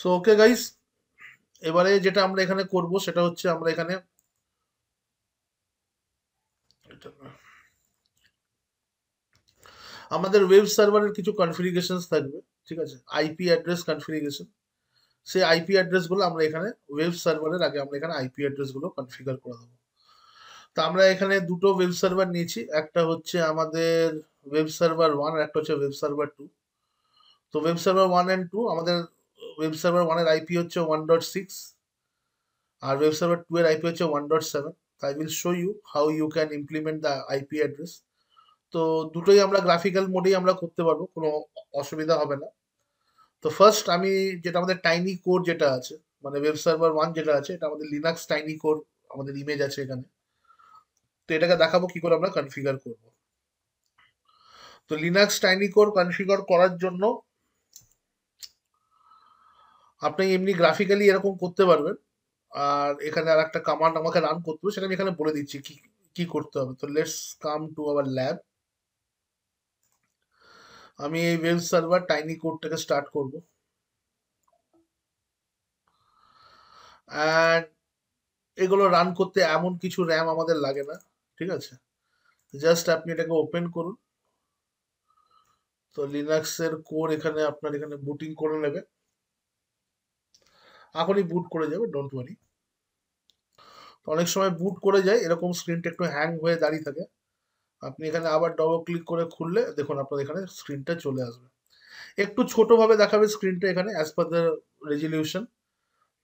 So okay guys, এবারে যেটা আমরা এখানে করব সেটা হচ্ছে আমরা এখানে আমাদের ওয়েব সার্ভারের কিছু কনফিগারেশনস থাকবে। ঠিক আছে, আইপি অ্যাড্রেস কনফিগারেশন। সেই আইপি অ্যাড্রেস গুলো আমরা এখানে ওয়েব সার্ভারের আগে আমরা এখানে আইপি অ্যাড্রেস গুলো কনফিগার করে দেবো। তো আমরা এখানে দুটো ওয়েব সার্ভার নিয়েছি, একটা হচ্ছে আমাদের ওয়েব সার্ভার 1 আর একটা হচ্ছে ওয়েব সার্ভার 2। তো ওয়েব সার্ভার 1 এন্ড 2 আমাদের ওয়েব সার্ভার 1 এর আইপি হচ্ছে 1.6 আর ওয়েব সার্ভার 2 এর আইপি হচ্ছে 1.7। I will show you how you can implement the IP address. তো দুটোই আমরা গ্রাফিক্যাল মোডেই আমরা করতে পারবো, কোনো অসুবিধা হবে না। তো ফার্স্ট আমি যেটা আমাদের টাইনি কোর যেটা আছে, মানে ওয়েব সার্ভার 1 যেটা আছে, এটা আমাদের লিনাক্স টাইনি কোর আমাদের ইমেজ আছে এখানে। তো এটাকে দেখাবো কি করে আমরা কনফিগার করব। তো লিনাক্স টাইনি কোর কনফিগার করার জন্য আপনি এমনি গ্রাফিক্যালি এরকম করতে পারবেন। আর এখানে আর একটা কমান্ড আমাকে রান করতে হবে, সেটা আমি এখানে বলে দিচ্ছি কি কি করতে হবে। তো let's come to our lab. আমি এই ওয়েব সার্ভার টাইনি কোডটাকে স্টার্ট করব। অ্যান্ড এগুলো রান করতে এমন কিছু র্যাম আমাদের লাগে না। ঠিক আছে, জাস্ট আপনি এটাকে ওপেন করুন। তো লিনাক্সের কোর এখানে আপনার এখানে বুটিং করে নেবে, এখনই বুট করে যাবে, ডোন্ট ওয়ারি। অনেক সময় বুট করে যায়, এরকম স্ক্রিনটা একটু হ্যাং হয়ে দাঁড়িয়ে থাকে। আপনি এখানে আবার ডবল ক্লিক করে খুললে দেখুন আপনার এখানে স্ক্রিনটা চলে আসবে। একটু ছোটভাবে দেখাবে স্ক্রিনটা এখানে অ্যাজ পার দ্য রেজলিউশন।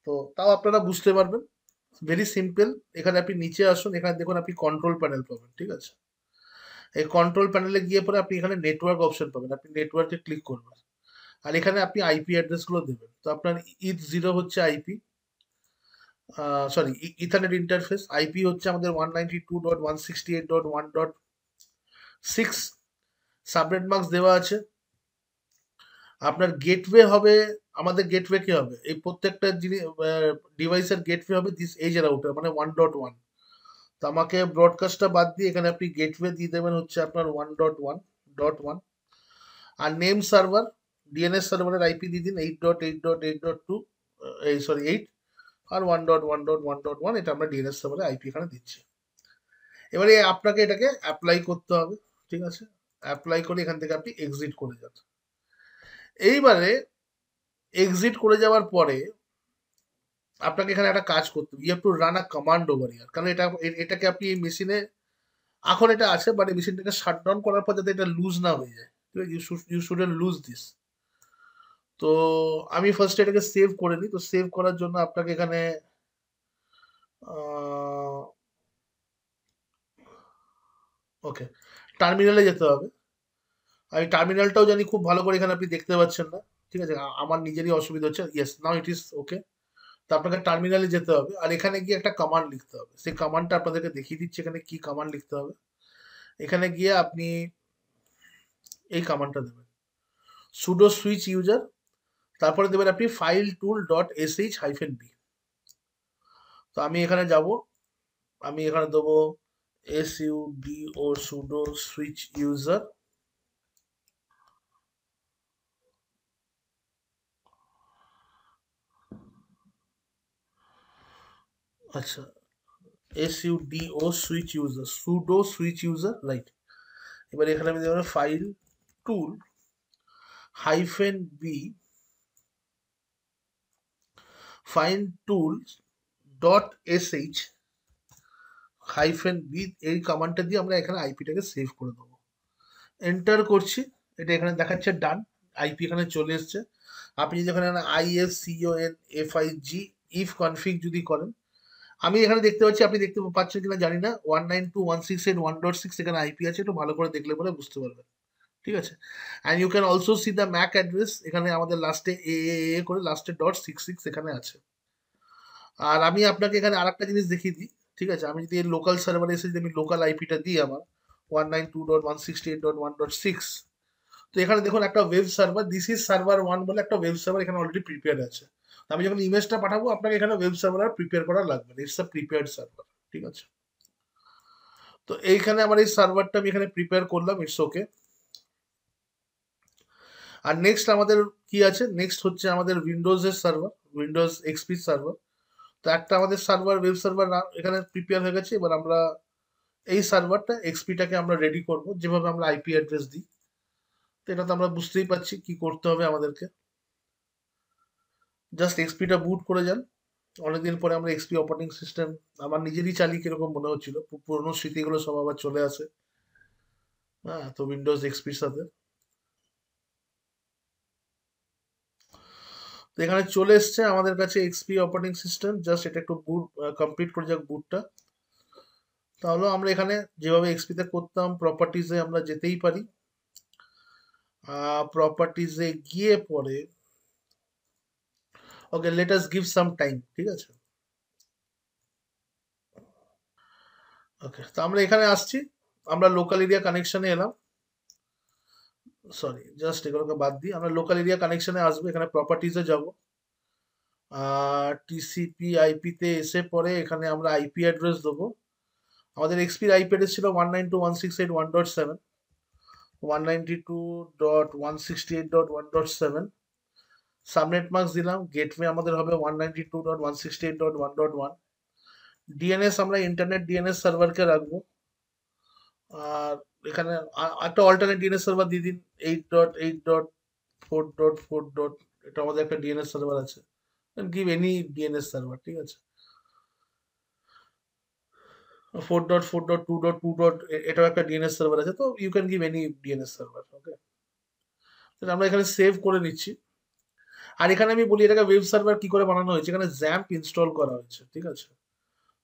তো তাও আপনারা বুঝতে পারবেন, ভেরি সিম্পল। এখানে আপনি নিচে আসুন, এখানে দেখুন আপনি কন্ট্রোল প্যানেল পাবেন। ঠিক আছে, এই কন্ট্রোল প্যানেলে গিয়ে পরে আপনি এখানে নেটওয়ার্ক অপশন পাবেন, আপনি নেটওয়ার্কে ক্লিক করবেন। আর এখানে আপনি আইপি অ্যাড্রেস গুলো দেবেন। তো আপনার ETH0 হচ্ছে IP, sorry ethernet interface. IP হচ্ছে আমাদের 192.168.1.6। সাবনেট মার্কস দেওয়া আছে। আপনার গেটওয়ে হবে, আমাদের গেটওয়ে কি হবে, এই প্রত্যেকটা জিনিস ডিভাইসের গেটওয়ে হবে দিস এজ রাউটার, মানে 1.1। তো আমাকে ব্রডকাস্টটা বাদ দিয়ে এখানে আপনি গেটওয়ে দিয়ে দেবেন হচ্ছে আপনার 1.1.1। আর নেম সার্ভার, ডিএনএস সার্ভারের আইপি দিয়ে দিন 8.8.8.2, এই সরি 8। আর 1.1.1.1 এটা আমরা ডিএনএস সার্ভারের আইপি এখানে দিচ্ছি। এবারে আপনাকে এটাকে অ্যাপ্লাই করতে হবে। ঠিক আছে, অ্যাপ্লাই করে এখান থেকে আপনি এক্সিট করে যান। এইবারে এক্সিট করে যাওয়ার পরে আপনাকে এখানে একটা কাজ করতে হবে, you have to run a command over here. কারণ এটাকে আপনি এই মেশিনে, এখন এটা আছে বাট এই মেশিনটাকে শাট ডাউন করার পর যাতে এটা লুজ না হয়ে যায়। ঠিক আছে, ইউ শুডন্ট লুজ দিস। তো আমি ফার্স্ট এটাকে সেভ করে নিই। তো সেভ করার জন্য আপনাকে এখানে ওকে টার্মিনালে যেতে হবে। আমি টার্মিনালটাও জানি খুব ভালো করে, এখানে আপনি দেখতে পাচ্ছেন না। ঠিক আছে, আমার নিজেরই অসুবিধা হচ্ছে। Yes, now it is okay. তো আপনাকে টার্মিনালে যেতে হবে আর এখানে গিয়ে একটা কমান্ড লিখতে হবে। সেই কমান্ডটা আপনাদেরকে দেখিয়ে দিচ্ছি এখানে কি কমান্ড লিখতে হবে। এখানে গিয়ে আপনি এই কমান্ডটা দেবেন, সুডো সুইচ ইউজার, তারপরে দেবেন আপনি ফাইল টুল ডট sh-b। তো আমি এখানে যাব, আমি এখানে দেবো sudo সুডো সুইচ ইউজার। আচ্ছা, sudo switch user, pseudo switch user, right. এবার এখানে আমি দেবো ফাইল টুল -b, ফাইল টুল ডট sh-b। এই কমান্ডটা দিয়ে আমরা এখানে আইপিটাকে সেভ করে দেবো। এন্টার করছি, এটা এখানে দেখাচ্ছে ডান, আইপি এখানে চলে এসছে। আপনি যদি এখানে ifconfig ইফ কনফিগ যদি করেন, আমি এখানে দেখতে পাচ্ছি, আপনি দেখতে পাচ্ছেন কিনা জানি না, 192.168.1.6 এখানে আইপি আছে, একটু ভালো করে দেখলে পরে বুঝতে পারবেন। ঠিক আছে, and you can also see the MAC address, এখানে আমাদের লাস্টে এ করে লাস্টে .66 এখানে আছে। আর আমি আপনাকে এখানে আরেকটা জিনিস দেখিয়ে দিই। ঠিক আছে, আমি যদি লোকাল সার্ভারে এসে যদি আমি লোকাল আইপিটা দিই আমার 192.168.1.6, তো এখানে দেখুন একটা web server, this is server 1 বলে একটা ওয়েব সার্ভার এখানে অলরেডি প্রিপেয়ার আছে। আমি যখন ইমেজটা পাঠাবো আপনাকে এখানে ওয়েব সার্ভার আর প্রিপেয়ার করা লাগবে না, ইটস আ প্রিপেয়ার্ড সার্ভার। ঠিক আছে, তো এইখানে আমার এই সার্ভারটা আমি এখানে প্রিপেয়ার করলাম, ইটস ওকে। আর নেক্সট আমাদের কি আছে, নেক্সট হচ্ছে আমাদের উইন্ডোজের সার্ভার, উইন্ডোজ এক্সপি সার্ভার। তো একটা আমাদের সার্ভার, ওয়েব সার্ভার এখানে প্রিপেয়ার হয়ে গেছে। এবার আমরা এই সার্ভারটা এক্সপিটাকে আমরা রেডি করব, যেভাবে আমরা আইপি অ্যাড্রেস দিই। তো এটা তো আমরা বুঝতেই পারছি কি করতে হবে আমাদেরকে। জাস্ট এক্সপিটা বুট করে যান। অনেকদিন পরে আমরা এক্সপি অপারেটিং সিস্টেম আমার নিজেরই চালিয়ে কিরকম মনে হচ্ছিল, পুরোনো স্মৃতিগুলো সব আবার চলে আসে। হ্যাঁ, তো উইন্ডোজ এক্সপির সাথে তো এখানে চলে এসছে আমাদের কাছে এক্সপি অপারেটিং সিস্টেম। জাস্ট এটা একটু বুট কমপ্লিট করে যাক বুটটা। তাহলে আমরা এখানে যেভাবে এক্সপিতে করতাম, প্রপার্টিজে আমরা যেতেই পারি। প্রপার্টিজে গিয়ে পরে okay, let us give some time, ঠিক আছে। ওকে, তো আমরা এখানে আসছি, আমরা লোকাল এরিয়া কানেকশনে এলাম। সরি, জাস্ট এগুলোকে বাদ দিই, আমরা লোকাল এরিয়া কানেকশনে আসবো। এখানে প্রপার্টিজে যাব, টিসিপি আইপিতে এসে পরে এখানে আমরা আইপি অ্যাড্রেস দেবো। আমাদের এক্সপির আইপি অ্যাড্রেস ছিল 192.168.1.7, 192.168.1.7। সাবনেট মাস্ক দিলাম, গেটওয়ে আমাদের হবে 192.168.1.1। ডিএনএস আমরা ইন্টারনেট ডিএনএস সার্ভারকে রাখবো। আর এখানে একটা অল্টারনেট ডিএনএস সার্ভার দিয়ে দিন, 8.8.4.4. এটা আমাদের একটা ডিএনএস সার্ভার আছে। গিভ এনি ডিএনএস সার্ভার, ঠিক আছে। 4.4.2.2. এটাও একটা ডিএনএস সার্ভার আছে, তো you can give any DNS server. Okay, আমরা এখানে সেভ করে নিচ্ছি। আর এখানে আমি বলি এটাকে ওয়েব সার্ভার কি করে বানানো হয়েছে। এখানে জ্যাম্প ইনস্টল করা হয়েছে, ঠিক আছে।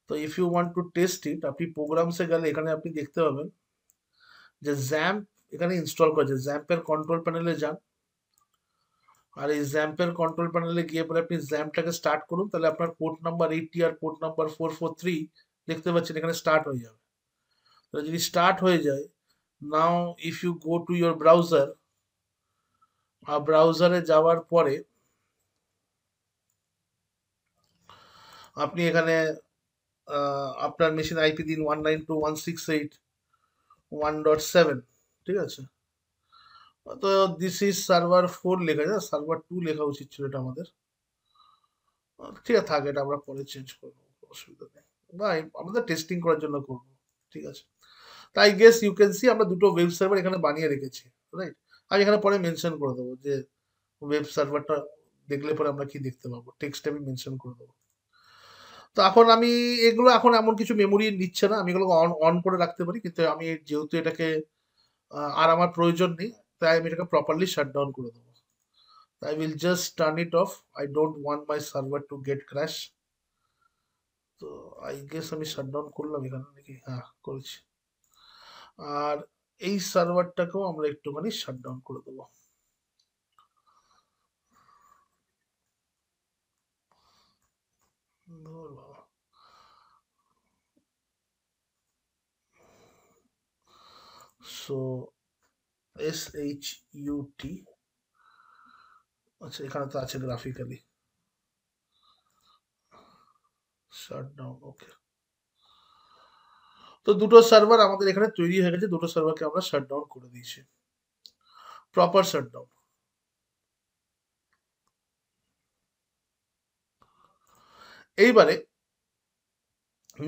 তো if you want to test it, আপনি প্রোগ্রামসে গেলে এখানে আপনি দেখতে পাবেন যে জ্যাম্প এখানে ইনস্টল করেছে। জ্যাম্পের কন্ট্রোল প্যানেলে যান, আর এই জ্যাম্পের কন্ট্রোল প্যানেলে গিয়ে পরে আপনি জ্যাম্পটাকে স্টার্ট করুন। তাহলে আপনার পোর্ট নাম্বার 80 আর পোর্ট নাম্বার 443 দেখতে পাচ্ছেন এখানে স্টার্ট হয়ে যাবে। তাহলে যদি স্টার্ট হয়ে যায়, now if you go to your browser, আর ব্রাউজারে যাওয়ার পরে আপনি এখানে আপনার মেশিন আইপি দিন 192.168.1.7, ঠিক আছে। তো দিস ইজ সার্ভার 4 লেখা আছে, সার্ভার 2 লেখা উচিত ছিল এটা আমাদের। ঠিক আছে, থাক, এটা আমরা পরে চেঞ্জ করবো, অসুবিধা নেই। না, আমাদের টেস্টিং করার জন্য করবো, ঠিক আছে। তাই গেস ইউ ক্যান সি আমরা দুটো ওয়েব সার্ভার এখানে বানিয়ে রেখেছি, রাইট। আমি এখানে পরে মেনশন করে দেবো যে ওয়েব সার্ভারটা দেখলে পরে আমরা কি দেখতে পাবো, টেক্সট আমি মেনশন করে দেবো। তো এখন আমি এগুলো এখন এমন কিছু মেমোরি নিচ্ছে না, আমি এগুলো অন অন করে রাখতে পারি, কিন্তু আমি যেহেতু এটাকে আর আমার প্রয়োজন নেই, তাই আমি এটাকে প্রপারলি শাট ডাউন করে দেবো। I will just turn it off. I don't want my server to get crash. তো আই গেস আমি শাট ডাউন করলাম এখানে নাকি, হ্যাঁ করেছি। আর এই সার্ভারটাকেও আমরা একটুখানি শাট ডাউন করে দেবো। সো SHUT, আচ্ছা এখানে তো আছে গ্রাফিক্যালি শাট ডাউন। ওকে, তো দুটো সার্ভার আমাদের এখানে তৈরি হয়ে গেছে, দুটো সার্ভারকে আমরা শাট ডাউন করে দিয়েছি, প্রপার শাট ডাউন। এইবারে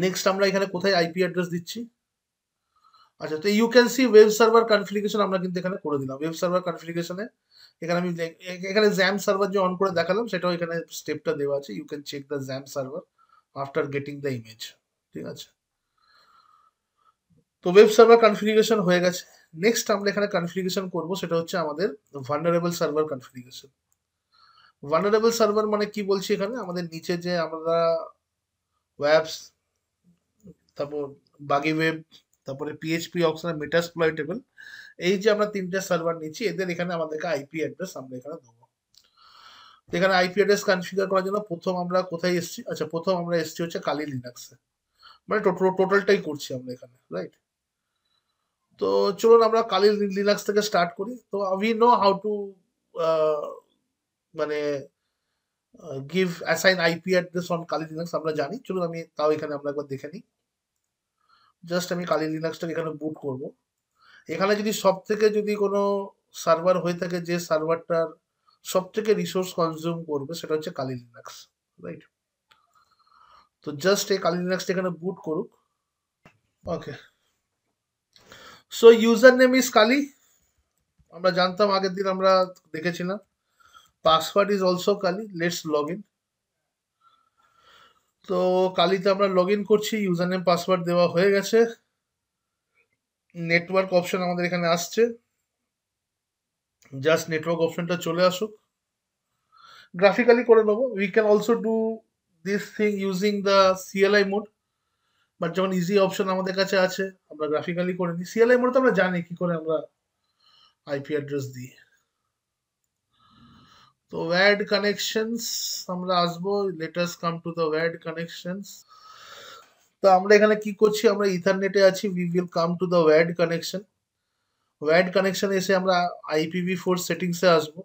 নেক্সট আমরা এখানে কোথায় আইপি অ্যাড্রেস দিচ্ছি। আচ্ছা, তো you can see web server configuration আমরা কিন্তু এখানে করে দিলাম। ওয়েব সার্ভার কনফিগারেশনে এখানে আমি এখানে জ্যাম সার্ভার যে অন করে দেখালাম সেটাও এখানে স্টেপটা দেওয়া আছে। You can check the jam server after getting the image, ঠিক আছে। তো ওয়েব সার্ভার কনফিগারেশন হয়ে গেছে। নেক্সট আমরা এখানে কনফিগারেশন করব, সেটা হচ্ছে আমাদের vulnerable server configuration. Vulnerable server মানে কি বলছি, এখানে আমাদের নিচে যে আমরা ওয়েবস, তারপর বাগি ওয়েব, তারপরে পিএইচপি অপশন, মেটাসপ্লয়েটেবল, এই যে আমরা তিনটে সার্ভার নিচ্ছি, এদের এখানে আমাদেরকে আইপি অ্যাড্রেস আমরা এখানে দেবো। এখানে আইপি অ্যাড্রেস কনফিগার করার জন্য প্রথম আমরা কোথায় এসেছি, আচ্ছা প্রথম আমরা এসেছি হচ্ছে কালি লিনাক্সে, মানে টোটালটাই করছি আমরা এখানে, রাইট। তো চলুন আমরা কালি লিনাক্স থেকে স্টার্ট করি। তো উই নো হাউ টু মানে give assign IP address on Kali Linux আমরা জানি। চলুন আমি তাও এখানে আমরা একবার দেখে নিই। জাস্ট আমি কালি লিনাক্সটাকে এখানে বুট করব। এখানে যদি সব থেকে যদি কোনো সার্ভার হয়ে থাকে, যে সার্ভারটার সব থেকে রিসোর্স কনজিউম করবে সেটা হচ্ছে কালি লিনাক্স, রাইট? তো জাস্ট এই কালি লিনাক্সটা এখানে বুট করুক। ওকে, সো ইউজার নেম ইজ কালি, আমরা জানতাম আগের দিন আমরা দেখেছিলাম। Password is also Kali, let's log in. তো কালিতে আমরা লগ ইন করছি, ইউজার নেম পাসওয়ার্ড দেওয়া হয়ে গেছে। নেটওয়ার্ক অপশন আমাদের এখানে আসছে, জাস্ট নেটওয়ার্ক অপশনটা চলে আসুক। গ্রাফিক্যালি করে নেবো, we can also do this thing using the CLI mode, but যখন ইজি অপশন আমাদের কাছে আছে আমরা গ্রাফিক্যালি করে নিই। সিএলআই মোড তো আমরা জানি কি করে আমরা আইপি অ্যাড্রেস দিই। তো ওয়্যার্ড কানেকশনস আমরা আসবো, let us come to the wired connections. তো আমরা এখানে কি করছি, আমরা ইথারনেটে আছি, we will come to the wired connection. Wired connection এসে আমরা IPv4 সেটিংসে আসবো।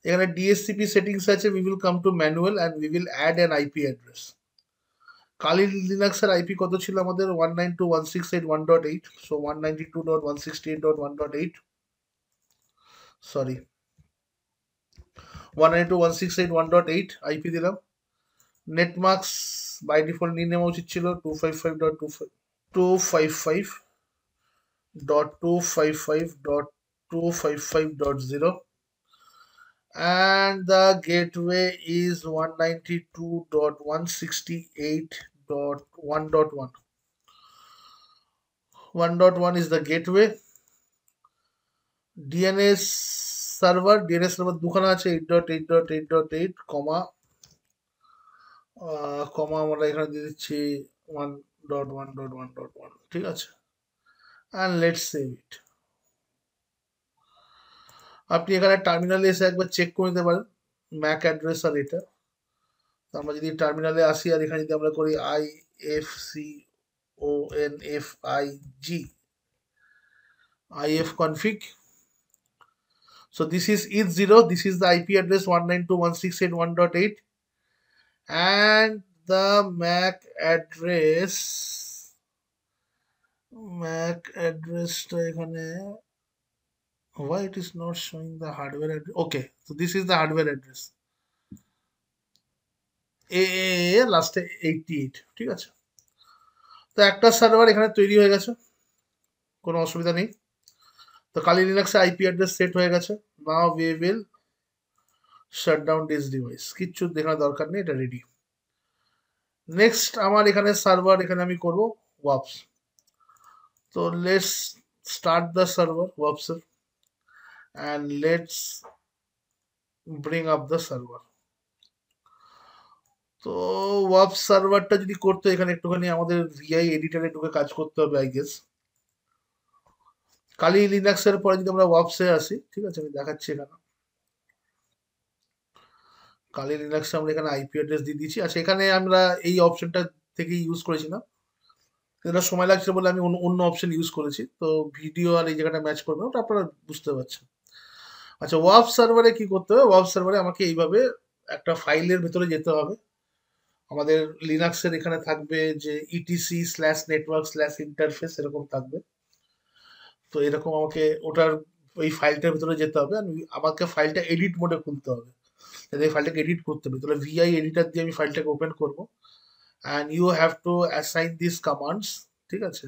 এখানে DHCP সেটিংস আছে, we will come to manual and we will add an IP address. Kali লিনাক্সের আইপি কত ছিল আমাদের? 192.168.1.8, সো 192.168.1.8, সরি 192.168.1.8 আইপি দিলাম। নেটমার্কস বাই ডিফল্ট নিয়ে নেওয়া উচিত ছিল 255.25, 255.255.255.0, and the gateway is 192.168.1.1. 1.1 is the gateway. DNS server দুখানা আছে, 8.8.8.8, কমা আমরা এখানে দিয়ে দিচ্ছি 1.1.1.1, ঠিক আছে, and let's save it. আপনি এখানে টার্মিনালে এসে একবার চেক করে নিতে পারেন ম্যাক অ্যাড্রেস আর এটা। তো আমরা যদি টার্মিনালে আসি আর এখানে যদি আমরা করি ifconfig, so this is ETH0, this is the IP address 192.168.1.8, and the MAC address টা এখানে, why it is not showing the hardware address? Okay, so this is the hardware address, a লাস্টে 88, ঠিক আছে। তো একটা সার্ভার এখানে তৈরি হয়ে গেছে, কোনো অসুবিধা নেই। তো কালি লিনাক্সে আইপি অ্যাড্রেস সেট হয়ে গেছে। Now we will shut down this device, কিচ্ছু দেখার দরকার নেই, এটা রেডি। নেক্সট আমার এখানে সার্ভার এখানে আমি করব ওয়াপস। তো লেটস স্টার্ট দ্য সার্ভার ওয়াপসের, and let's bring up the server. তো ওয়াপ সার্ভারটা যদি করতে এখানে একটুখানি আমাদের ভিআই এডিটরে ঢুকে কাজ করতে হবে আই গেস। কালি লিনাক্সের পরে যদি আমরা ওয়াপসে আসি, ঠিক আছে, আমি দেখাচ্ছি এখানে। কালি লিনাক্সে আমরা এখানে আইপি অ্যাড্রেস দিয়ে দিয়েছি। আচ্ছা, এখানে আমরা এই অপশনটা থেকে ইউজ করেছি না, এটা সময় লাগছে বলে আমি অন্য অপশন ইউজ করেছি। তো ভিডিও আর এই জায়গাটা ম্যাচ করবে না, ওটা আপনারা বুঝতে পারছেন। আচ্ছা, ওয়াপ সার্ভারে কি করতে হবে? ওয়াপ সার্ভারে আমাকে এইভাবে একটা ফাইলের ভেতরে যেতে হবে। আমাদের লিনাক্সের এখানে থাকবে যে etc/network/interface এরকম থাকবে। তো এরকম আমাকে ওটার ওই ফাইলটার ভিতরে যেতে হবে, আর আমাকে ফাইলটা এডিট মোডে খুলতে হবে, যাতে এই ফাইলটাকে এডিট করতে হবে। তাহলে ভিআই এডিটর দিয়ে আমি ফাইলটাকে ওপেন করবো, and you have to assign this commands, ঠিক আছে।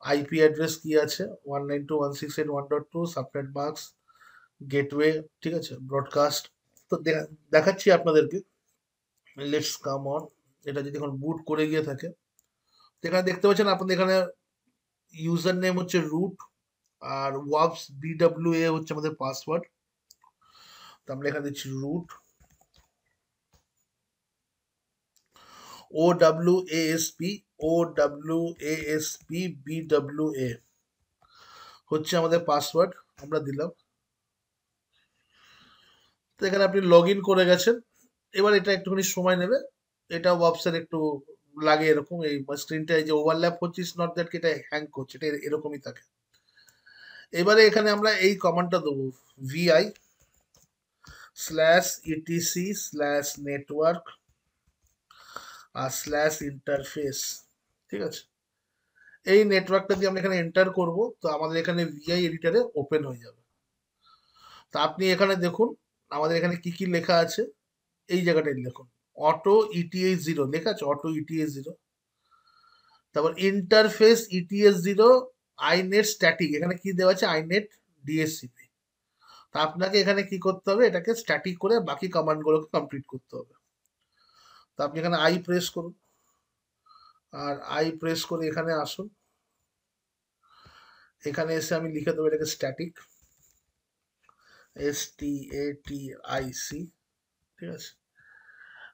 আইপি অ্যাড্রেস কি আছে? 192.168.1.2, সাবনেট মাস্ক, গেটওয়ে, ঠিক আছে, ব্রডকাস্ট। তো দেখাচ্ছি আপনাদেরকে, লেটস কাম অন। এটা যদি এখন বুট করে গিয়ে থাকে, এখানে দেখতে পাচ্ছেন আপনাদের এখানে ইউজার নেম হচ্ছে রুট, আর ওয়াপস BWA হচ্ছে আমাদের পাসওয়ার্ড। তো আমরা এখানে দিচ্ছি রুট OWASP হচ্ছে আমাদের পাসওয়ার্ড, আমরা দিলাম। তো এখানে আপনি লগ ইন করে গেছেন। এবার এটা একটুখানি সময় নেবে, এটা ওয়াপসের একটু লাগে এরকম, এই স্ক্রিনটা এই যে ওভারল্যাপ হচ্ছে, ইটস নট দ্যাট এটা হ্যাং করছে, এটা এরকমই থাকে। এবারে এখানে আমরা এই কমান্ডটা দেবো, vi/etc/network আর /interface, ঠিক আছে। এই নেটওয়ার্কটা দিয়ে আমরা এখানে এন্টার করব, তো আমাদের এখানে ভিআই এডিটরে ওপেন হয়ে যাবে। তা আপনি এখানে দেখুন আমাদের এখানে কি কি লেখা আছে, এই জায়গাটায় লিখুন অটো ইটিএস জিরো লেখা আছে, অটো ইটিএস জিরো। তারপর ইন্টারফেস ইটিএস জিরো আইনেট স্ট্যাটিক, এখানে কি দেওয়া আছে আইনেট ডিএসসিপি। তা আপনাকে এখানে কি করতে হবে, এটাকে স্ট্যাটিক করে বাকি কমান্ডগুলোকে কমপ্লিট করতে হবে। তো আপনি এখানে আই প্রেস করুন, আর আই প্রেস করে এখানে আসুন, এখানে এসে আমি লিখে দেবো এটাকে স্ট্যাটিক, STATIC, ঠিক আছে।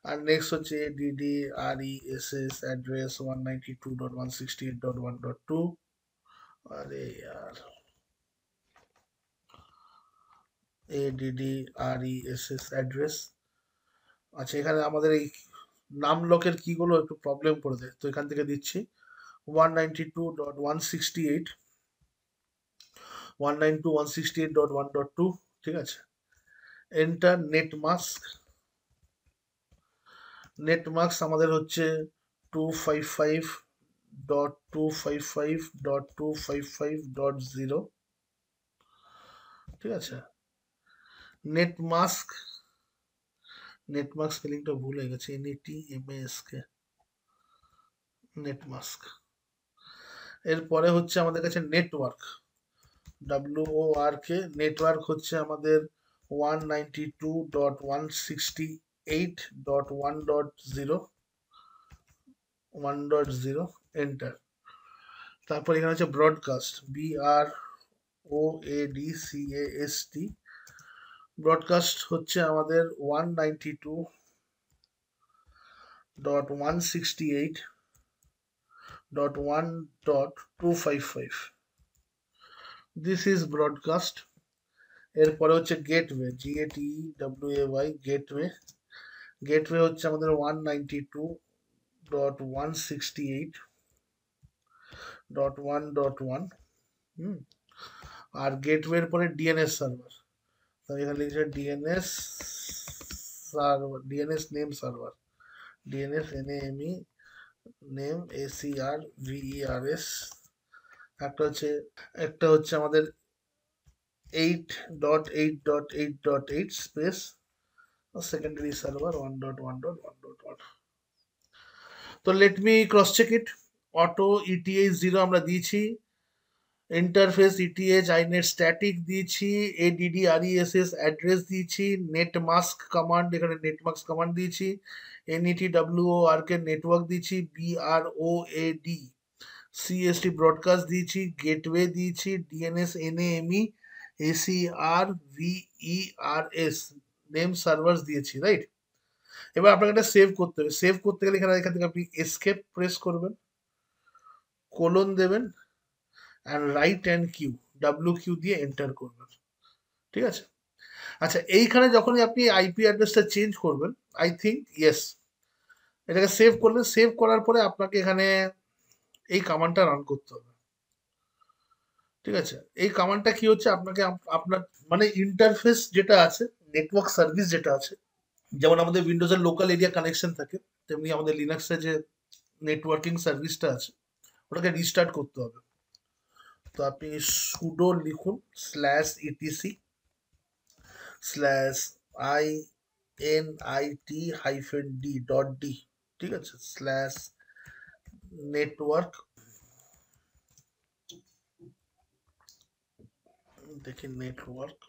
আর নেক্সট হচ্ছে DDRESS অ্যাড্রেস 192.168.1.2। আরে यार ADDRESS অ্যাড্রেস। আচ্ছা এখানে আমাদের এই নাম লকের কিগুলো একটু প্রবলেম করে দেয়, তো এখান থেকে দিচ্ছি 192.168, 192.168.1.2, ঠিক আছে। Enter net mask, net marks আমাদের হচ্ছে 255.255.255.0, ঠিক আছে। নেট মাস্ক, নেট মাস্ক স্পেলিংটা ভুল হয়ে গেছে, NETMASK, নেট মাস্ক। এরপরে হচ্ছে আমাদের কাছে নেটওয়ার্ক, WORK, নেটওয়ার্ক হচ্ছে আমাদের 192.168.1.0, 1.0, এন্টার। তারপর এখানে হচ্ছে ব্রডকাস্ট, BROADCAST, ব্রডকাস্ট হচ্ছে আমাদের 192.168.1.255, দিস ইজ ব্রডকাস্ট। এরপরে হচ্ছে গেটওয়ে, GATEWAY, গেটওয়ে, গেটওয়ে হচ্ছে আমাদের 192.168.1.1, হুম। আর গেটওয়ের পরে ডিএনএস সার্ভার, তো এখানে লিখছে DNS server, DNS name server, DNS NAME name ACRVERS। একটা হচ্ছে আমাদের 8.8.8.8 স্পেস সেকেন্ডারি সার্ভার 1.1.1.1। তো let me cross check it. Auto ETH zero আমরা দিয়েছি, ইন্টারফেস ইটিএইচ আইনেট স্ট্যাটিক দিয়েছি, ADDRESS অ্যাড্রেস দিয়েছি, নেট মাস্ক কমান্ড, এখানে নেট মাস্ক কমান্ড দিয়েছি, NETWORK নেটওয়ার্ক দিয়েছি, BROADCAST ব্রডকাস্ট দিয়েছি, গেটওয়ে দিয়েছি, DNS NAME ACRVERS name servers দিয়েছি, রাইট। এবার আপনাকে এটা সেভ করতে হবে, সেভ করতে গেলে এখান থেকে আপনি এসকেপ প্রেস করবেন, কোলন দেবেন, and write and Q, WQ দিয়ে এন্টার করবেন, ঠিক আছে। আচ্ছা এইখানে যখনই আপনি আইপি অ্যাড্রেসটা চেঞ্জ করবেন, আই থিঙ্ক ইয়েস, এটাকে সেভ করলেন, সেভ করার পরে আপনাকে এখানে এই কমান্ডটা রান করতে হবে, ঠিক আছে। এই কমান্ডটা কি হচ্ছে, আপনাকে আপনার মানে ইন্টারফেস যেটা আছে, নেটওয়ার্ক সার্ভিস যেটা আছে, যেমন আমাদের উইন্ডোজের লোকাল এরিয়া কানেকশন থাকে, তেমনি আমাদের লিনাক্সের যে নেটওয়ার্কিং সার্ভিসটা আছে ওটাকে রিস্টার্ট করতে হবে। তো আপনি সুডো লিখুন /etc/init-d, ঠিক আছে, /network, দেখি নেটওয়ার্ক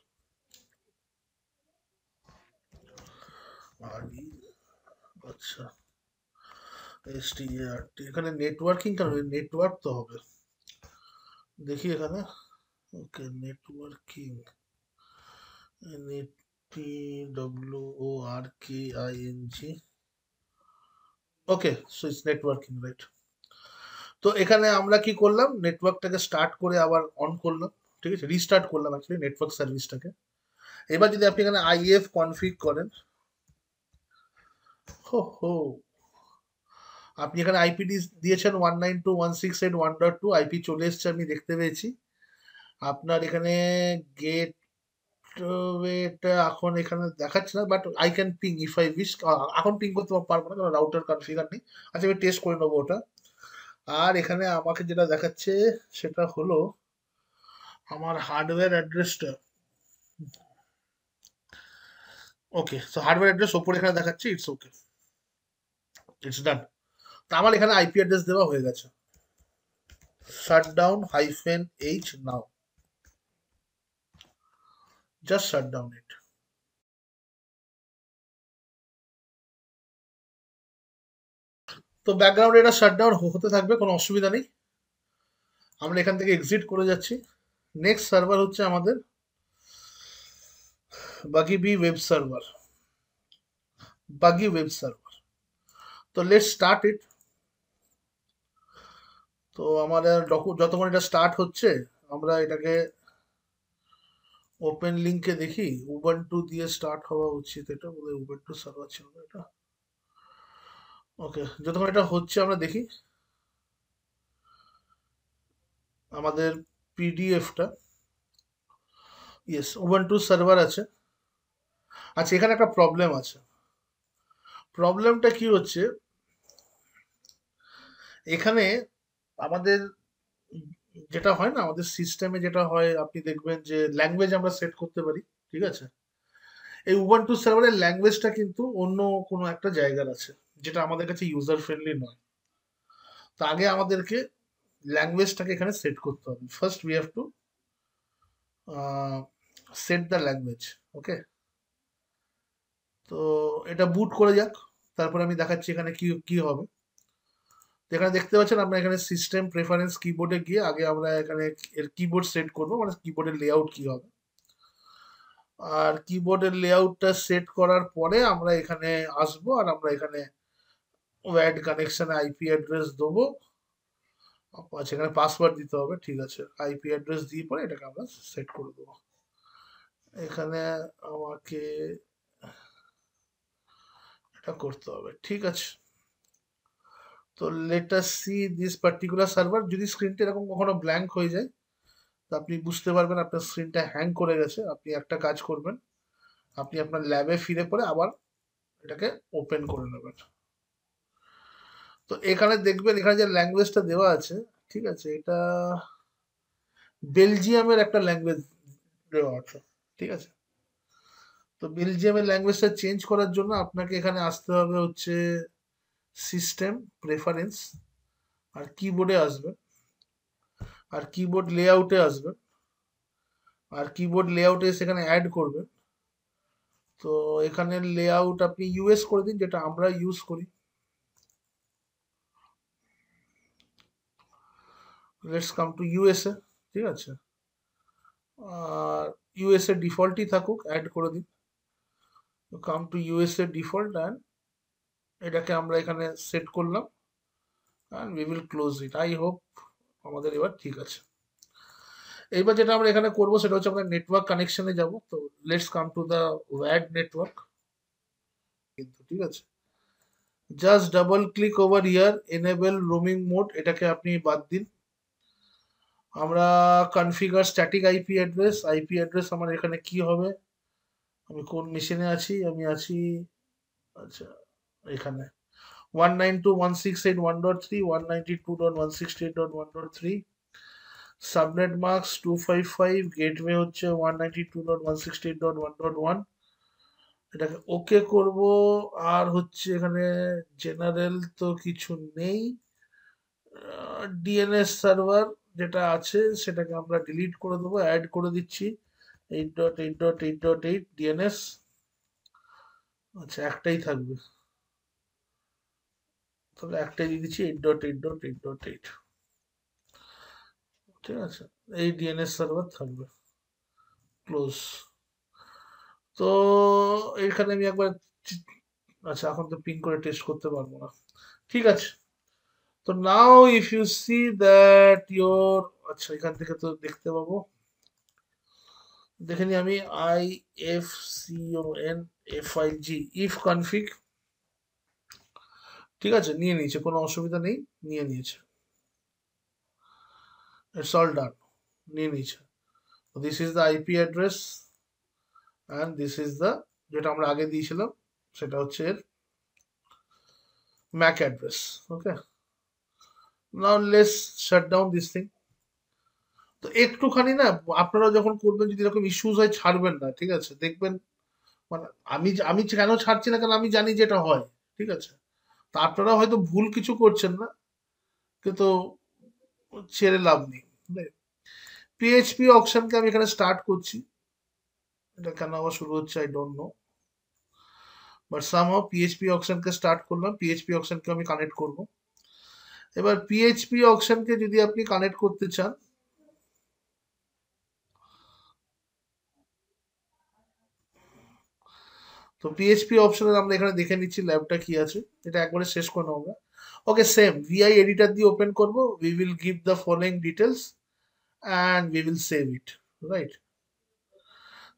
আর আচ্ছা START, এখানে নেটওয়ার্কিং কেন, নেটওয়ার্ক তো হবে, দেখি এখানে, okay networking, NETWORKING, okay so it's networking, right. তো এখানে আমরা কি করলাম, নেটওয়ার্কটাকে স্টার্ট করে আবার অন করলাম, ঠিক আছে, রিস্টার্ট করলাম অ্যাকচুয়ালি নেটওয়ার্ক সার্ভিসটাকে। এবার যদি আপনি এখানে IF কনফিগ করেন, হো হো, আপনি এখানে আইপি দিয়েছেন 192.168.1.2, আইপি চলে এসছে আমি দেখতে পেয়েছি। আপনার এখানে গেট ওয়েটা এখন এখানে দেখাচ্ছে না, but I can ping if I wish, এখন পিং করতে পারবো না কারণ রাউটার কনফিগার নেই। আচ্ছা আমি টেস্ট করে নেবো ওটা। আর এখানে আমাকে যেটা দেখাচ্ছে সেটা হলো আমার হার্ডওয়্যার অ্যাড্রেসটা, ওকে, সো হার্ডওয়্যার অ্যাড্রেস ওপরে এখানে দেখাচ্ছি, ইটস ওকে, ইটস ডান। তো আমার এখানে আইপি অ্যাড্রেস দেওয়া হয়ে গেছে। শাটডাউন হাইফেন এইচ নাও, জাস্ট শাটডাউন ইট। তো ব্যাকগ্রাউন্ডে এটা শাটডাউন হতে থাকবে, কোনো অসুবিধা নেই। আমরা এখান থেকে এক্সিট করে যাচ্ছি। নেক্সট সার্ভার হচ্ছে আমাদের বাগি বি ওয়েব সার্ভার, বাগি ওয়েব সার্ভার। তো লেটস স্টার্ট ইট। তো আমাদের যতক্ষণ এটা স্টার্ট হচ্ছে, আমরা এটাকে ওপেন লিঙ্কে দেখি। উবান্টু দিয়ে স্টার্ট হওয়া উচিত, এটা বোধহয় উবান্টু সার্ভার ছিল না এটা। ওকে, যতক্ষণ এটা হচ্ছে আমরা দেখি আমাদের পিডিএফটা। ইয়েস, উবান্টু সার্ভার আছে। আচ্ছা, এখানে একটা প্রবলেম আছে। প্রবলেমটা কি হচ্ছে, এখানে আমাদের যেটা হয় না, আমাদের সিস্টেমে যেটা হয়, আপনি দেখবেন যে ল্যাঙ্গুয়েজ আমরা সেট করতে পারি, ঠিক আছে। এই উবান্টু সার্ভারের ল্যাঙ্গুয়েজটা কিন্তু অন্য কোনো একটা জায়গার আছে, যেটা আমাদের কাছে ইউজার ফ্রেন্ডলি নয়। তো আগে আমাদেরকে ল্যাঙ্গুয়েজটাকে এখানে সেট করতে হবে। First we have to set the language. Okay, তো এটা বুট করে যাক, তারপর আমি দেখাচ্ছি এখানে কি কি হবে। তো এখানে দেখতে পাচ্ছেন, আমরা এখানে সিস্টেম প্রেফারেন্স কিবোর্ডে গিয়ে আগে আমরা এখানে এর কিবোর্ড সেট করবো, মানে কিবোর্ডের লেআউট কি হবে। আর কিবোর্ডের লেআউটটা সেট করার পরে আমরা এখানে আসবো, আর আমরা এখানে ওয়্যাড কানেকশনে আইপি অ্যাড্রেস দেবো। আচ্ছা, এখানে পাসওয়ার্ড দিতে হবে, ঠিক আছে। আইপি অ্যাড্রেস দিয়ে পরে এটাকে আমরা সেট করে দেবো। এখানে আমাকে এটা করতে হবে, ঠিক আছে। তো let us see this particular server. যদি স্ক্রিনটা এরকম কখনো ব্ল্যাঙ্ক হয়ে যায়, তো আপনি বুঝতে পারবেন আপনার স্ক্রিনটা হ্যাং করে গেছে। আপনি একটা কাজ করবেন, আপনি আপনার ল্যাবে ফিরে পরে আবার এটাকে ওপেন করে নেবেন। তো এখানে দেখবেন, এখানে যে ল্যাঙ্গুয়েজটা দেওয়া আছে, ঠিক আছে, এটা বেলজিয়ামের একটা ল্যাঙ্গুয়েজ দেওয়া আছে, ঠিক আছে। তো বেলজিয়ামের ল্যাঙ্গুয়েজটা চেঞ্জ করার জন্য আপনাকে এখানে আসতে হবে হচ্ছে সিস্টেম প্রেফারেন্স, আর কিবোর্ডে আসবেন, আর কিবোর্ড লেআউটে আসবেন, আর কিবোর্ড লেআউটে সেখানে অ্যাড করবেন। তো এখানে লেআউট আপনি ইউএস করে দিন, যেটা আমরা ইউজ করি। লেটস কাম টু ইউএসএ, ঠিক আছে। আর ইউএসএ ডিফল্টই থাকুক, অ্যাড করে দিন। Come to USA default, and এটাকে আমরা এখানে সেট করলাম, and we will close it. I hope আমাদের এবার ঠিক আছে। এইবার যেটা আমরা এখানে করবো সেটা হচ্ছে আমরা নেটওয়ার্ক কানেকশনে যাব। তো let's come to the wired network, কিন্তু ঠিক আছে। Just double click over here, enable roaming mode, এটাকে আপনি বাদ দিন। আমরা configure static IP address. IP address আমার এখানে কি হবে, আমি কোন মেশিনে আছি, আমি আছি, আচ্ছা, এখানে 192.168.1.3, 192.168.1.3, সাবনেট মার্কস 255, গেটওয়ে হচ্ছে 192.168.1.1। এটাকে ওকে করব। আর হচ্ছে এখানে জেনারেল তো কিছু নেই। ডিএনএস সার্ভার যেটা আছে সেটাকে আমরা ডিলিট করে দেবো, অ্যাড করে দিচ্ছি 8.8.8.8 ডিএনএস। আচ্ছা, একটাই থাকবে, তাহলে একটাই দিয়ে দিচ্ছি 8.8.8.8, ঠিক আছে। এই ডিএনএস সার্ভার থাকবে, ক্লোজ। তো এখানে আমি একবার আচ্ছা, এখন তো পিন করে টেস্ট করতে পারবো না, ঠিক আছে। তো now if you see that your, আচ্ছা, এখান থেকে তো দেখতে পাবো, দেখে নি আমি। IFCONFIG ইফ কনফিগ, ঠিক আছে, নিয়ে নিয়েছে, কোনো অসুবিধা নেই, নিয়ে নিয়েছে, ইটস অল ডান, নিয়ে নিয়েছে। This is the IP address, and this is the, যেটা আমরা আগে দিয়েছিলাম সেটা হচ্ছে এর Mac address. Okay, now let's shut down this thing. তো একটুখানি না, আপনারা যখন করবেন যদি এরকম ইস্যুস হয় ছাড়বেন না, ঠিক আছে। দেখবেন মানে আমি আমি কেন ছাড়ছি না, কারণ আমি জানি যে এটা হয়। ঠিক আছে, তা আপনারা হয়তো ভুল কিছু করছেন না, কিন্তু ছেড়ে লাভ নেই। পিএইচপি অপশনকে আমি এখানে স্টার্ট করছি। এটা কেন আবার শুরু হচ্ছে I don't know, but somehow PHP অপশনকে স্টার্ট করলাম। পিএইচপি অপশনকে আমি কানেক্ট করব। এবার পিএইচপি অপশনকে যদি আপনি কানেক্ট করতে চান, তো পিএইচপি অপশনে আমরা এখানে দেখে নিচ্ছি ল্যাবটা কি আছে। এটা একবারে শেষ করে নেবো আমরা। ওকে, সেম ভিআই এডিটর দিয়ে ওপেন করব। We will give the following details and we will save it, right.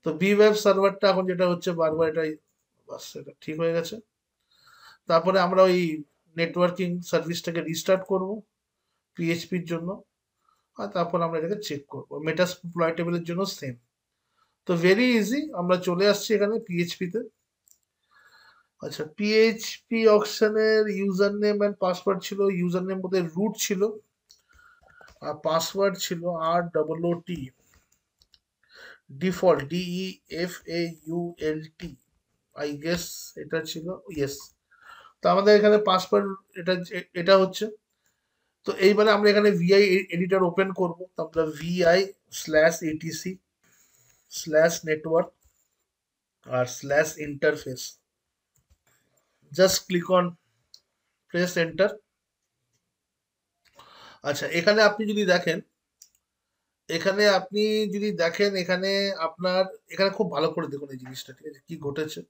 তো বি ওয়েব সার্ভারটা এখন যেটা হচ্ছে বারবার এটাই, বাস এটা ঠিক হয়ে গেছে। তারপরে আমরা ওই নেটওয়ার্কিং সার্ভিসটাকে রিস্টার্ট করব পিএইচপির জন্য, আর তারপর আমরা এটাকে চেক করবো। মেটাপ্লয় টেবিলের জন্য সেম। তো ভেরি ইজি, আমরা চলে আসছি এখানে পিএইচপিতে। আচ্ছা, পিএইচপি অপশনের ইউজার নেম অ্যান্ড পাসওয়ার্ড ছিল। ইউজার নেম বোধহয় রুট ছিল, আর পাসওয়ার্ড ছিল ROOT default, DEFAULT, I guess এটা ছিল। ইয়েস। তো আমাদের এখানে পাসওয়ার্ড এটা এটা হচ্ছে। তো এইবারে আমরা এখানে ভিআই এডিটর ওপেন করব। তো আমরা VI/etc/network আর /interface, just click on, press enter. আচ্ছা, এখানে আপনি যদি দেখেন, এখানে আপনি যদি দেখেন, এখানে আপনার, এখানে খুব ভালো করে দেখুন এই জিনিসটা, ঠিক আছে, কি ঘটেছে।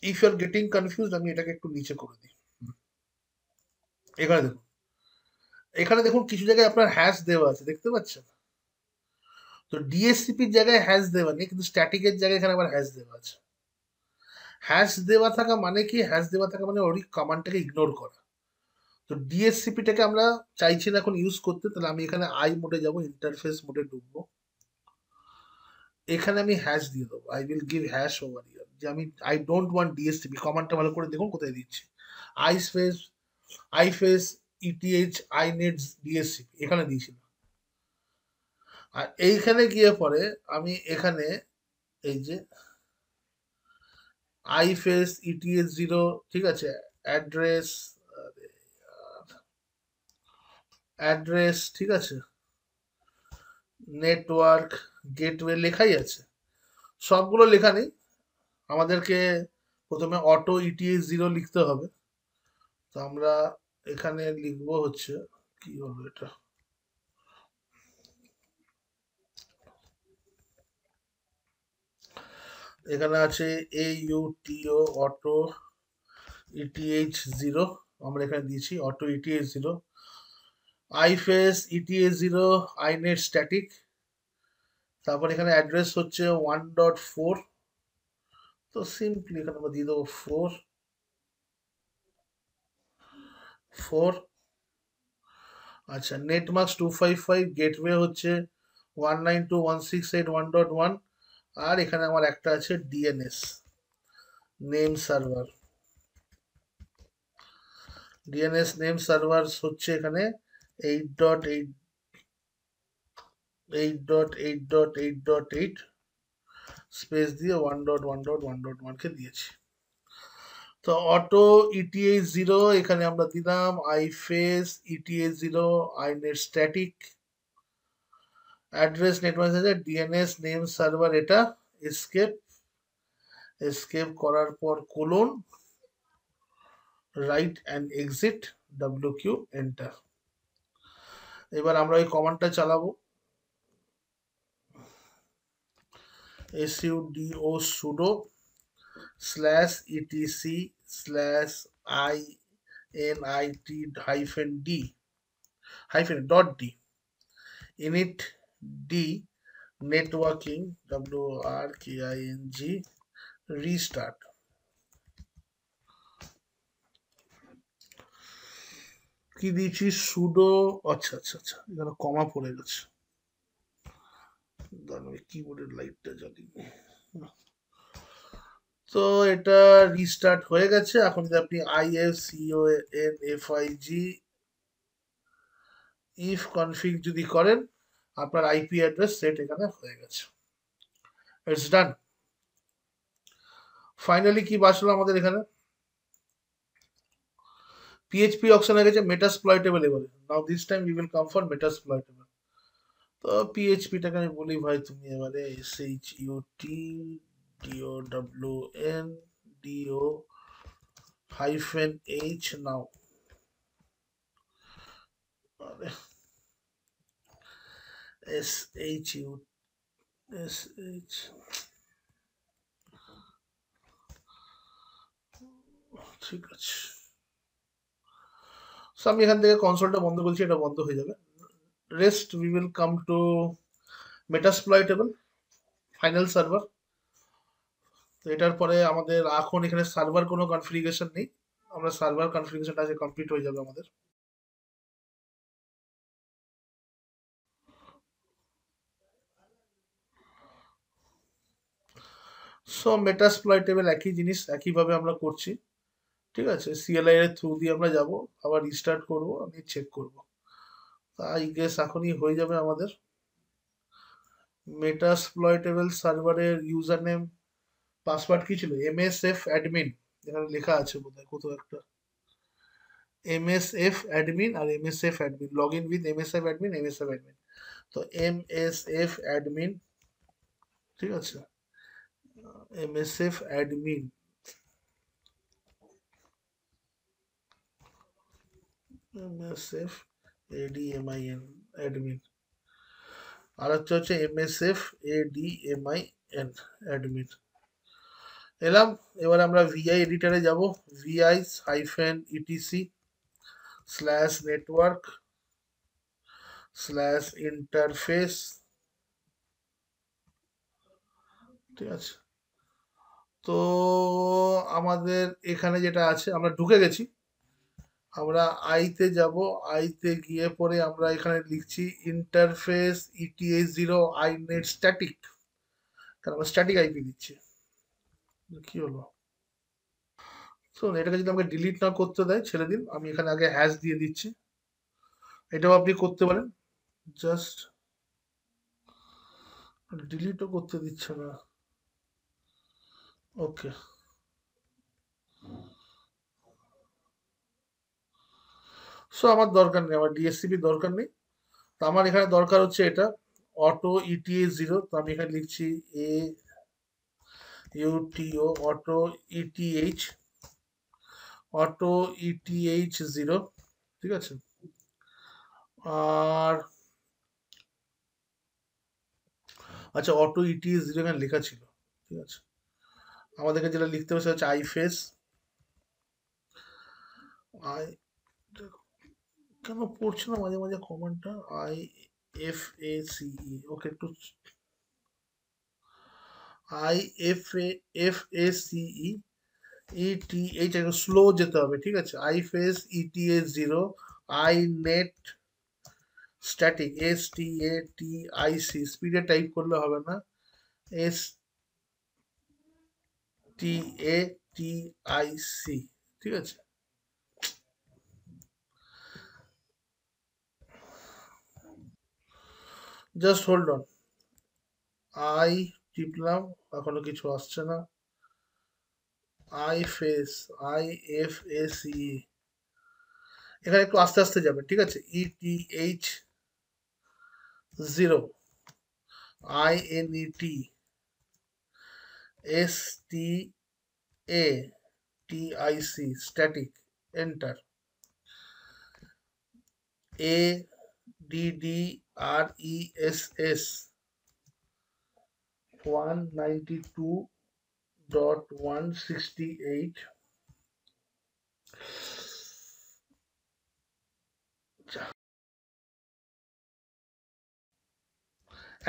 If you are getting confuse, আমি এটাকে একটু নিচে করে দিই। এখানে দেখুন, এখানে দেখুন কিছু জায়গায় আপনার হ্যাশ দেওয়া আছে, দেখতে পাচ্ছেন। তো ডিএসসিপির জায়গায় হ্যাশ দেওয়া নেই, কিন্তু স্ট্যাটিকের জায়গায় এখানে আবার হ্যাশ দেওয়া আছে। হ্যাশ দেওয়া থাকা মানে কি? হ্যাশ দেওয়া থাকা মানে ওই কমান্ডটাকে ইগনোর করা। তো ডিএসসিপিটাকে আমরা চাইছি না এখন ইউজ করতে, তাহলে আমি এখানে আই মোডে যাব, ইন্টারফেস মোডে ঢুকবো। এখানে আমি হ্যাশ দিয়ে দেবো, I will give hash over here, যে আমি আই ডোন্ট ওয়ান্ট ডিএসসিপি। কমান্ডটা ভালো করে দেখুন কোথায় দিচ্ছি। I space iface ETH inet DHCP এখানে দিয়েছিলাম। আর এইখানে গিয়ে পরে আমি এখানে এই যে আইফেস ইটিএস 0, ঠিক আছে, অ্যাড্রেস, অ্যাড্রেস, ঠিক আছে, নেটওয়ার্ক, গেটওয়ে লেখাই আছে। সবগুলো লেখা নেই, আমাদেরকে প্রথমে অটো ইটিএস 0 লিখতে হবে। তো আমরা এখানে লিখবো হচ্ছে, কি হলো এটা, এখানে আছে AUTO অটো ইটিএইচ 0, আমরা এখানে দিয়েছি auto ETH 0। Iface ETH 0 inet static. তারপর এখানে অ্যাড্রেস হচ্ছে 1.4। তো সিম্পলি এখানে আমরা দিয়ে দেবো 4। আচ্ছা, নেটমাস্ক 255, গেটওয়ে হচ্ছে 192.168.1.1। আর এখানে আমার একটা আছে DNS, name server. DNS name server হচ্ছে এখানে 8.8, 8.8.8.8 স্পেস দিয়ে 1.1.1.1 কে দিয়েছি। তো অটো ইটিএস 0 এখানে আমরা দিলাম, আইফেস ETH 0 inet static, address network আছে, ডিএনএস নেম সার্ভার, এটা এসকেপ, এসকেপ করার পর colon, write and exit, WQ enter. এবার আমরা ওই কমান্ডটা চালাবো, sudo /etc/init-d init d networking, WRKING restart। কি দিয়েছি? সুডো, আচ্ছা আচ্ছা আচ্ছা, এখানে কমা পড়ে গেছে, দাঁড়ান আমি কিবোর্ডের লাইটটা জ্বালিয়ে। তো এটা রিস্টার্ট হয়ে গেছে। এখন যদি আপনি IFCONFIG ইফ কনফিগ যদি করেন, আপনার আইপি অ্যাড্রেস সেট এখানে হয়ে গেছে। It's done. ফাইনালি কি বাঁচলো আমাদের এখানে? পিএইচপি অপশন হয়ে গেছে মেটাসপ্লয়েটেবল এবারে। Now this time we will come for metasploitable. তো পিএইচপিটাকে আমি বলি ভাই তুমি এবারে SHUTDOWN DO -H now. SHU SH ঠিক আছে। সো আমি এখান থেকে কনসোলটা বন্ধ করছি, এটা বন্ধ হয়ে যাবে। Rest we will come to metasploitable final server. তো এটার পরে আমাদের এখন এখানে সার্ভার কোনো কনফিগারেশন নেই, আমরা সার্ভার কনফিগারেশনটা আজকে কমপ্লিট হয়ে যাবে আমাদের। সো মেটাসপ্লয়েটেবল একই জিনিস একইভাবে আমরা করছি, ঠিক আছে। সিএলআই এর থ্রু দিয়ে আমরা যাব, আবার রিস্টার্ট করব, আমি চেক করব। আই গেস এখনই হয়ে যাবে আমাদের। মেটাসপ্লয়েটেবল সার্ভারের ইউজার নেম পাসওয়ার্ড কি ছিল? এমএসএফ অ্যাডমিন, এখানে লেখা আছে বোধহয় কোথাও একটা। এমএসএফ অ্যাডমিন আর MSF admin, log in with MSF admin, MSF admin. তো এমএসএফ অ্যাডমিন, ঠিক আছে, MSF admin, MSF A D M I N admin, আর হচ্ছে এমএসএফ এডিএমআইএন অ্যাডমিন। এলাম। এবার আমরা ভিআই এডিটরে যাব। VI hyphen ETC slash network slash interface, ঠিক আছে। তো আমাদের এখানে যেটা আছে আমরা ঢুকে গেছি, আমরা আইতে যাব। আইতে গিয়ে পরে আমরা এখানে লিখছি ইন্টারফেস ETA0 আইনেট স্ট্যাটিক, কারণ আমরা স্ট্যাটিক আইপি দিচ্ছি। কি হলো? শোন, এটাকে যদি আমাকে ডিলিট না করতে দেয় ছেড়ে দিন, আমি এখানে আগে হ্যাশ দিয়ে দিচ্ছি, এটাও আপনি করতে পারেন। জাস্ট ডিলিটও করতে দিচ্ছে না। ওকে, সো আমার দরকার নেই, আমার ডিএসসিপি দরকার নেই। তো আমার এখানে দরকার হচ্ছে এটা অটো ETA0। তো আমি এখানে লিখছি AUTO অটো ETH 0, ঠিক আছে। আর আচ্ছা, অটো ETH 0 এখানে লেখা ছিল, ঠিক আছে। আমাদেরকে যেটা লিখতে হবে সেটা হচ্ছে আইফেস আই, কেন পড়ছে না মাঝে মাঝে কমান্ডটা? IFACE, ওকে একটু IFACE একটু স্লো যেতে হবে, ঠিক আছে। আইফেস ETA0 I net static STATIC, স্পিডে টাইপ করলে হবে না, STATIC, ঠিক আছে। জাস্ট হোল্ড অন, আই টিপলাম, এখনো কিছু আসছে না। IFACE, এখানে একটু আস্তে আস্তে যাবে, ঠিক আছে। ETH 0 INET static, enter. ADDRESS 192.168,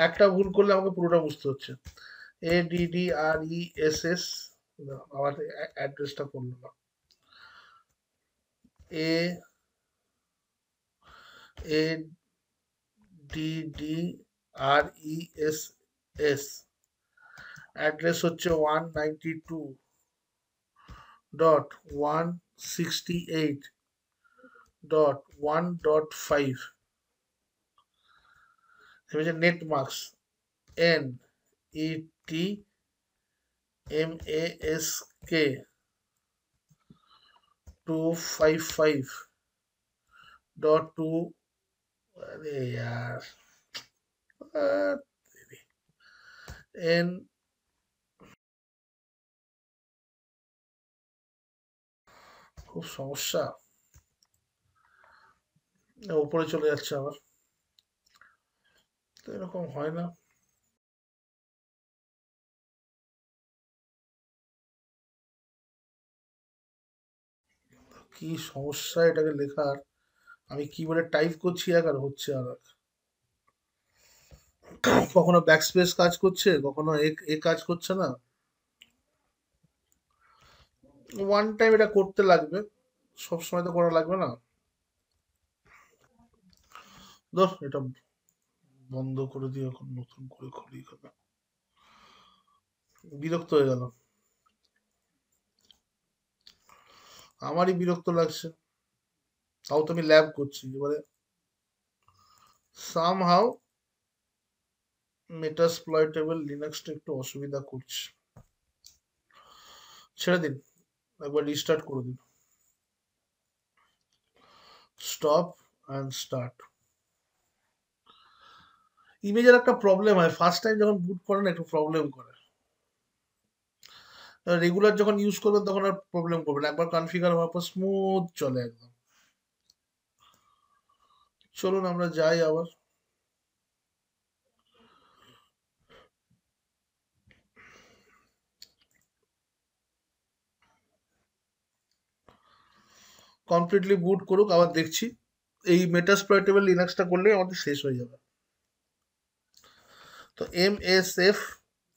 একটা ভুল করলে আমাকে পুরোটা বুঝতে হচ্ছে। ADDRESS, আমার অ্যাড্রেসটা পড়লো না। A ADDRESS অ্যাড্রেস হচ্ছে 192.168.1.5, হচ্ছে নেট মার্কস, NETMASK কে 255.2 अरे यार এন খুব সমস্যা উপরে চলে যাচ্ছে আবার তো এরকম হয় না কি সমস্যা এটাকে লেখার আমি কিবোর্ডে টাইপ করছি আর হচ্ছে আর এক। কখনো ব্যাকস্পেস কাজ করছে কখনো এ কাজ করছে না ওয়ান টাইম এটা করতে লাগবে সব সময় তো করা লাগবে না ধর এটা বন্ধ করে দিয়ে এখন নতুন করে খুলি কেন বিরক্ত হয়ে গেল আমারই বিরক্ত লাগছে তাও তো আমি ল্যাব করছি এবারে সামহাউ মেটাসপ্লয়েটেবল লিনাক্সটা একটু অসুবিধা করছে ছেড়ে দিন একবার রিস্টার্ট করে দিন স্টপ অ্যান্ড স্টার্ট ইমেজের একটা প্রবলেম হয় ফার্স্ট টাইম যখন বুট করেন একটু প্রবলেম করে রেগুলার যখন ইউজ করবেন তখন আর প্রবলেম করবে না একবার কনফিগার হওয়ার পর স্মুথ চলে একদম চলুন আমরা যাই আবার কমপ্লিটলি বুট করুক আবার দেখছি এই মেটাসপ্লয়েটেবল লিনাক্সটা করলে আমাদের শেষ হয়ে যাবে তো এমএসএফ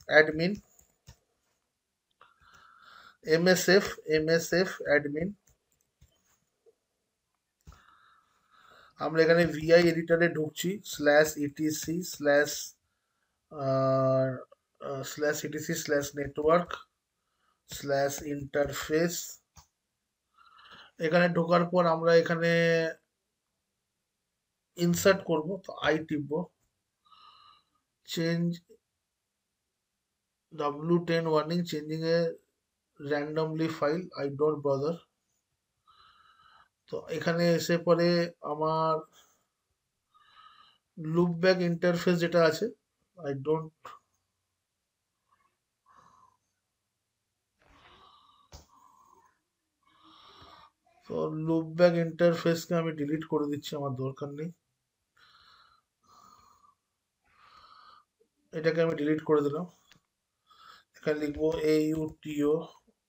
অ্যাডমিন এমএসএফ অ্যাডমিন আমরা এখানে ভিআই এডিটরে ঢুকছি slash etc slash etc slash network slash interface এখানে ঢোকার পর আমরা এখানে ইনসার্ট করব তো আই টিপব change W10 warning changing a randomly file I don't bother তো এখানে এসে পরে আমার লুপব্যাক ইন্টারফেস যেটা আছে আই ডোন্ট তো লুপব্যাক ইন্টারফেসকে আমি ডিলিট করে দিচ্ছি আমার দরকার নেই এটাকে আমি ডিলিট করে দিলাম এখানে লিখবো AUTO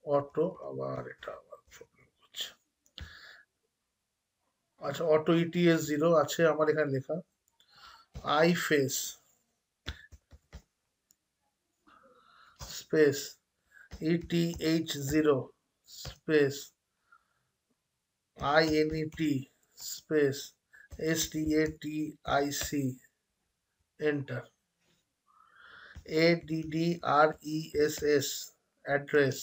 অটো আবার এটা আবার প্রবলেম করছে আচ্ছা অটো ETS0 আছে আমার এখানে লেখা I face space ETH0 space INET space STATIC enter ADDRESS address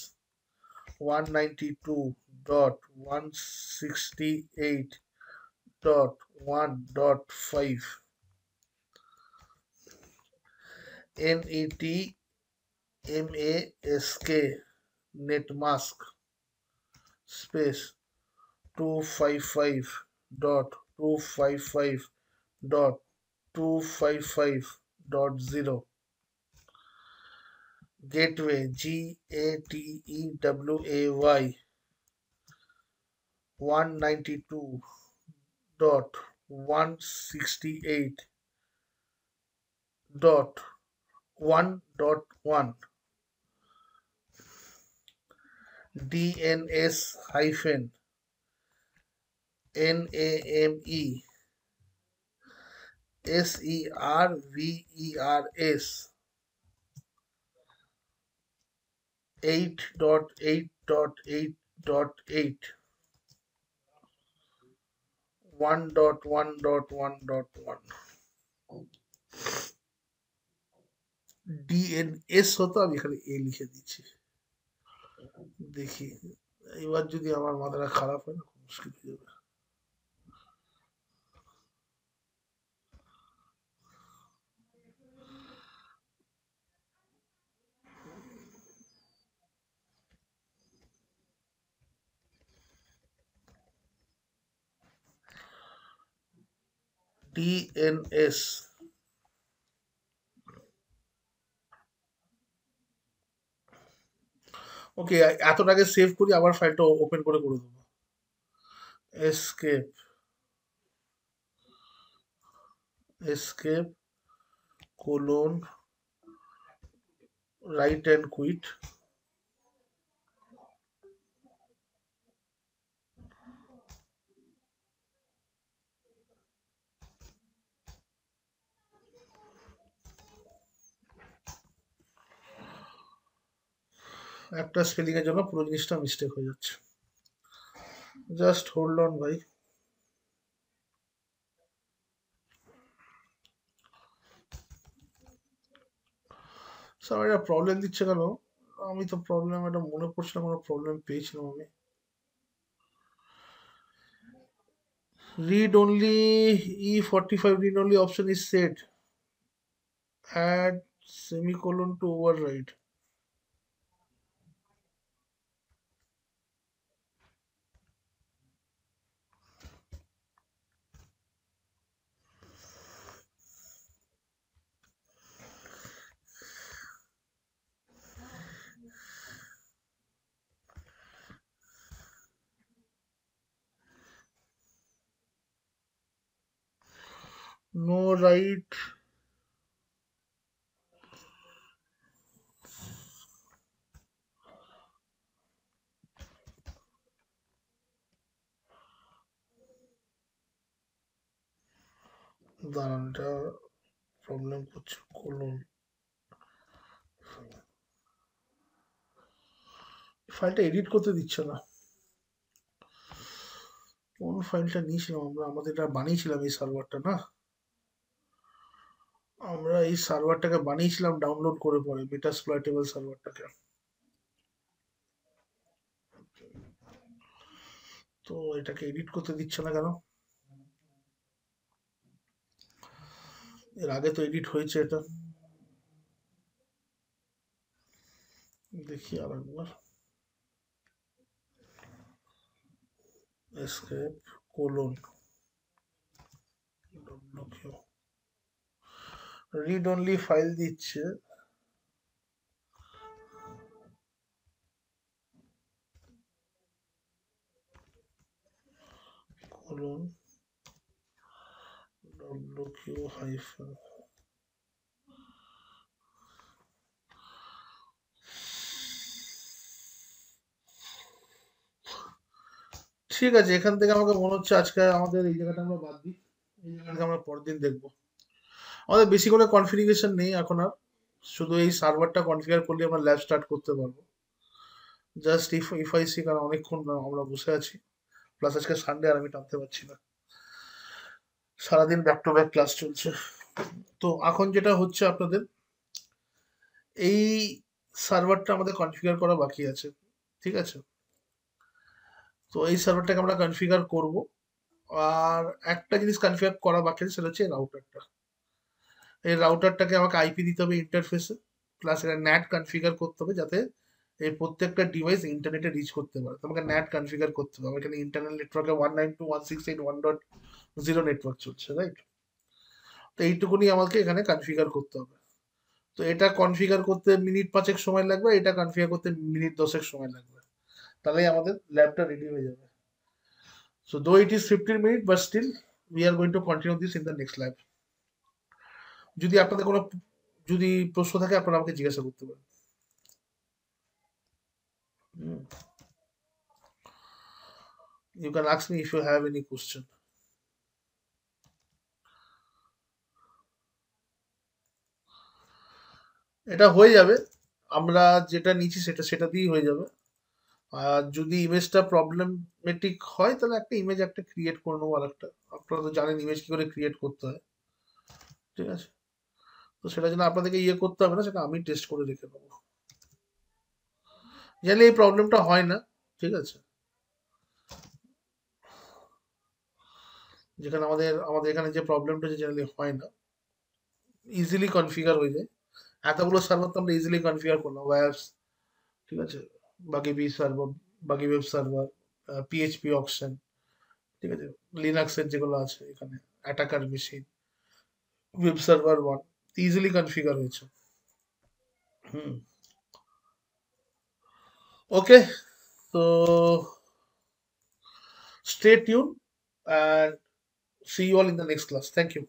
192.168.1.5 NETMASK netmask space 255.255.255.0 gateway GATEWAY 192.168.1.1 DNS hyphen NAME SERVERS 8.8.8.8 1.1.1.1 DNS হতো আমি এখানে এ লিখে দিচ্ছি দেখি এবার যদি আমার মাথাটা খারাপ হয় না খুব মুশকিল হয়ে যাবে DNS। ওকে, এতটাকে সেভ করি, আবার ফাইলটা ওপেন করে দেবো। Escape, escape colon write and quit. একটা স্পেলিং এর জন্য পুরো জিনিসটা মিস্টেক হয়ে যাচ্ছে। জাস্ট হোল্ড অন ভাই। স্যার এটা প্রবলেম দিচ্ছে কেন? আমি তো প্রবলেম, এটা মনে পড়ছে না কোনো প্রবলেম পেয়েছিলাম আমি। read only, E45 read only option is set, add semicolon to override. No right, দাঁড়ান, এটা প্রবলেম করছে। কোলন, ফাইলটা এডিট করতে দিচ্ছে না। কোন ফাইলটা নিয়েছিলাম আমরা? আমাদের এটা বানিয়েছিলাম এই সার্ভারটা, না? আমরা এই সার্ভারটাকে বানিয়েছিলাম ডাউনলোড করে পরে, মেটাস্প্লয়েটেবল সার্ভারটাকে। তো এটাকে এডিট করতে দিচ্ছে না কেন? এর আগে তো এডিট হয়েছে এটা। দেখি আর একবার। Escape colon read only file দিচ্ছে। Colon W hyphen. ঠিক আছে, এখান থেকে আমাকে মনে হচ্ছে আজকে আমাদের এই জায়গাটা আমরা বাদ দিই। এই জায়গাটাকে আমরা পরের দিন দেখবো। আমাদের বেশি কোনো কনফিগারেশন নেই এখন আর। শুধু এই সার্ভারটা কনফিগার করলে আমরা ল্যাব স্টার্ট করতে পারবো। জাস্ট ইফ আই সি, কারণ অনেকক্ষণ আমরা বসে আছি। প্লাস আজকে সানডে, আর আমি টানতে পারছি না। সারাদিন ব্যাক টু ব্যাক ক্লাস চলছে। তো এখন যেটা হচ্ছে আপনাদের, এই সার্ভারটা আমাদের কনফিগার করা বাকি আছে। ঠিক আছে? তো এই সার্ভারটাকে আমরা কনফিগার করব। আর একটা জিনিস কনফিগার করা বাকি আছে, সেটা হচ্ছে রাউটারটা। এই রাউটারটাকে আমাকে আইপি দিতে হবে ইন্টারফেসে, প্লাস এটা ন্যাট কনফিগার করতে হবে, যাতে এই প্রত্যেকটা ডিভাইস ইন্টারনেটে রিচ করতে পারে। তো আমাকে ন্যাট কনফিগার করতে হবে। এখানে ইন্টারনাল নেটওয়ার্কে 192.168.1.0 নেটওয়ার্ক চলছে, রাইট? তো এইটুকুনি আমাকে এখানে কনফিগার করতে হবে। তো এটা কনফিগার করতে মিনিট 5 সময় লাগবে, এটা কনফিগার করতে মিনিট 10 সময় লাগবে। তাহলেই আমাদের ল্যাবটা রেডি হয়ে যাবে। So though it is 15 minutes, but still we are going to continue this in the next lab. যদি আপনাদের কোনো যদি প্রশ্ন থাকে, আপনারা আমাকে জিজ্ঞাসা করতে পারেন। You can ask me if you have any question. এটা হয়ে যাবে। আমরা যেটা নিচ্ছি সেটা সেটা দিয়েই হয়ে যাবে। আর যদি ইমেজটা প্রবলেমেটিক হয়, তাহলে একটা ইমেজ একটা ক্রিয়েট করে নেবো আর একটা। আপনারা তো জানেন ইমেজ কি করে ক্রিয়েট করতে হয়। ঠিক আছে? তো সেটার জন্য আপনাদেরকে ইয়ে করতে হবে না, সেটা আমি টেস্ট করে রেখে দেবো। জানলে এই প্রবলেমটা হয় না। ঠিক আছে? যেখানে আমাদের আমাদের এখানে যে প্রবলেমটা হচ্ছে, জেনারেলি হয় না, ইজিলি কনফিগার হয়ে যায়। এতগুলো সার্ভার তো আমরা ইজিলি কনফিগার করলাম, ওয়্যাপস, ঠিক আছে, বাকি বি সার্ভার, বাকি ওয়েব সার্ভার, পিএইচপি অকশন, ঠিক আছে, লিনাক্সের যেগুলো আছে এখানে, attacker machine, web server 1 easily configure হয়েছে। হুম। ওকে, তো stay tuned and see you all in the next class. Thank you.